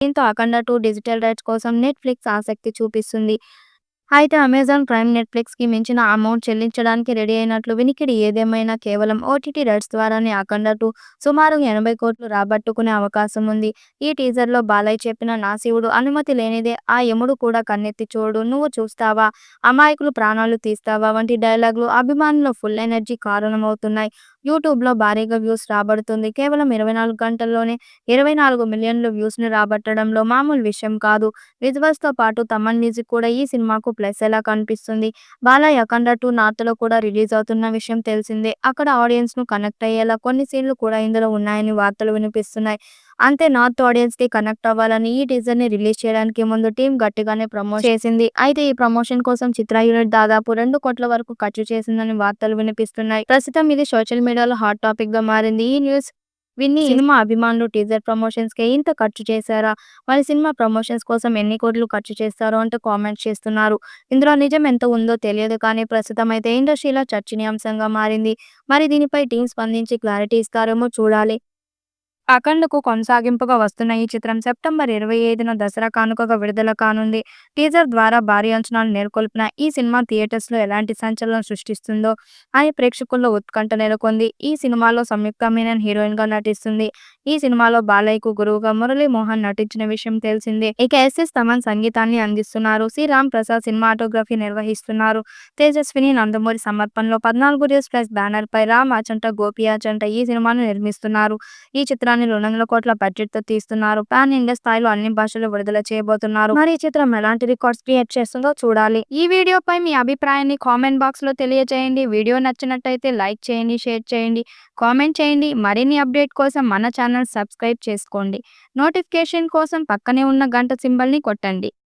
దీంతో 'అఖండ 2' digital rights కోసం Netflix ఆసక్తి చూపిస్తుంది. అయితే అమెజాన్ ప్రైమ్ నెట్‌ఫ్లిక్స్‌కి మించిన అమౌంట్ చెల్లించడానికి రెడీ అయినట్లు వినికిడి. ఏదేమైనా కేవలం ఓటీటీ రైట్స్ ద్వారానే 'అఖండ 2' సుమారు 80,00,00,000 రాబట్టుకునే అవకాశం ఉంది. ఈ టీజర్‌లో బాలయ్య చెప్పిన 'నా శివుడు అనుమతి లేనిదే ఆ యముడు కూడా కన్నెత్తి చూడడు, నువ్వు చూస్తావా, అమాయకులు ప్రాణాలు తీస్తావా' వంటి డైలాగులు అభిమానుల ఫుల్ ఎనర్జీ కారణమవుతున్నాయి. యూట్యూబ్‌లో భారీగా వ్యూస్ రాబడుతుంది. కేవలం 24 గంటల్లోనే 24 మిలియన్ల వ్యూస్‌ని రాబట్టడంలో మామూలు విషయం కాదు. విజువల్స్‌తో పాటు తమన్ మ్యూజిక్ కూడా ఈ సినిమాకు ప్లస్ ఎలా కనిపిస్తుంది. బాలయ్య 'అఖండ 2' నార్త్‌లో కూడా రిలీజ్ అవుతున్న విషయం తెలిసిందే. అక్కడ ఆడియన్స్‌ను కనెక్ట్ అయ్యేలా కొన్ని సీన్లు కూడా ఇందులో ఉన్నాయని వార్తలు వినిపిస్తున్నాయి. అంతే నార్త్ ఆడియన్స్‌కి కనెక్ట్ అవ్వాలని ఈ టీజర్‌ని రిలీజ్ చేయడానికి ముందు టీమ్ గట్టిగానే ప్రమోట్ చేసింది. అయితే ఈ ప్రమోషన్ కోసం చిత్ర యూనిట్ దాదాపు 2,00,00,000 వరకు ఖర్చు చేసిందని వార్తలు వినిపిస్తున్నాయి. ప్రస్తుతం ఇది సోషల్ మీడియాలో హాట్ టాపిక్‌గా మారింది. ఈ న్యూస్ విని సినిమా అభిమానులు టీజర్ ప్రమోషన్స్‌కే ఇంత ఖర్చు చేశారా? మరి సినిమా ప్రమోషన్స్ కోసం ఎన్ని కోట్లు ఖర్చు చేస్తారో అంటూ కామెంట్స్ చేస్తున్నారు. ఇందులో నిజం ఎంత ఉందో తెలియదు కానీ ప్రస్తుతం అయితే ఇండస్ట్రీలో చర్చనీయాంశంగా మారింది. మరి దీనిపై టీమ్ స్పందించి క్లారిటీ ఇస్తారేమో చూడాలి. 'అఖండ'కు కొనసాగింపుగా వస్తున్న ఈ చిత్రం సెప్టెంబర్ 25న దసరా కానుకగా విడుదల కానుంది. టీజర్ ద్వారా భారీ అంచనాలు నెలకొల్పిన ఈ సినిమా థియేటర్స్‌లో ఎలాంటి సంచలనం సృష్టిస్తుందో అని ప్రేక్షకుల్లో ఉత్కంఠ నెలకొంది. ఈ సినిమాలో సంయుక్త మీనన్ హీరోయిన్‌గా నటిస్తుంది. ఈ సినిమాలో బాలయ్యకు గురువుగా మురళీ మోహన్ నటించిన విషయం తెలిసిందే. ఇక ఎస్.ఎస్. తమన్ సంగీతాన్ని అందిస్తున్నారు. సి. రామ్ ప్రసాద్ సినిమాటోగ్రఫీ నిర్వహిస్తున్నారు. తేజస్విని నందమూరి సమర్పణలో 14 న్యూస్ ప్లస్ బ్యానర్‌పై రామ్ ఆచంట, గోపి ఆచంట ఈ సినిమాను నిర్మిస్తున్నారు. ఈ చిత్రాన్ని 200 కోట్ల బడ్జెట్‌తో తీస్తున్నారు. పాన్ ఇండియా స్థాయిలో అన్ని భాషల్లో విడుదల చేయబోతున్నారు. మరి ఈ చిత్రం ఎలాంటి రికార్డ్స్ క్రియేట్ చేస్తుందో చూడాలి. ఈ వీడియోపై మీ అభిప్రాయాన్ని కామెంట్ బాక్స్‌లో తెలియజేయండి. వీడియో నచ్చినట్టయితే లైక్ చేయండి, షేర్ చేయండి, కామెంట్ చేయండి. మరిన్ని అప్డేట్ కోసం మన ఛానల్ సబ్స్క్రైబ్ చేసుకోండి. నోటిఫికేషన్ కోసం పక్కనే ఉన్న గంట సింబల్‌ని కొట్టండి.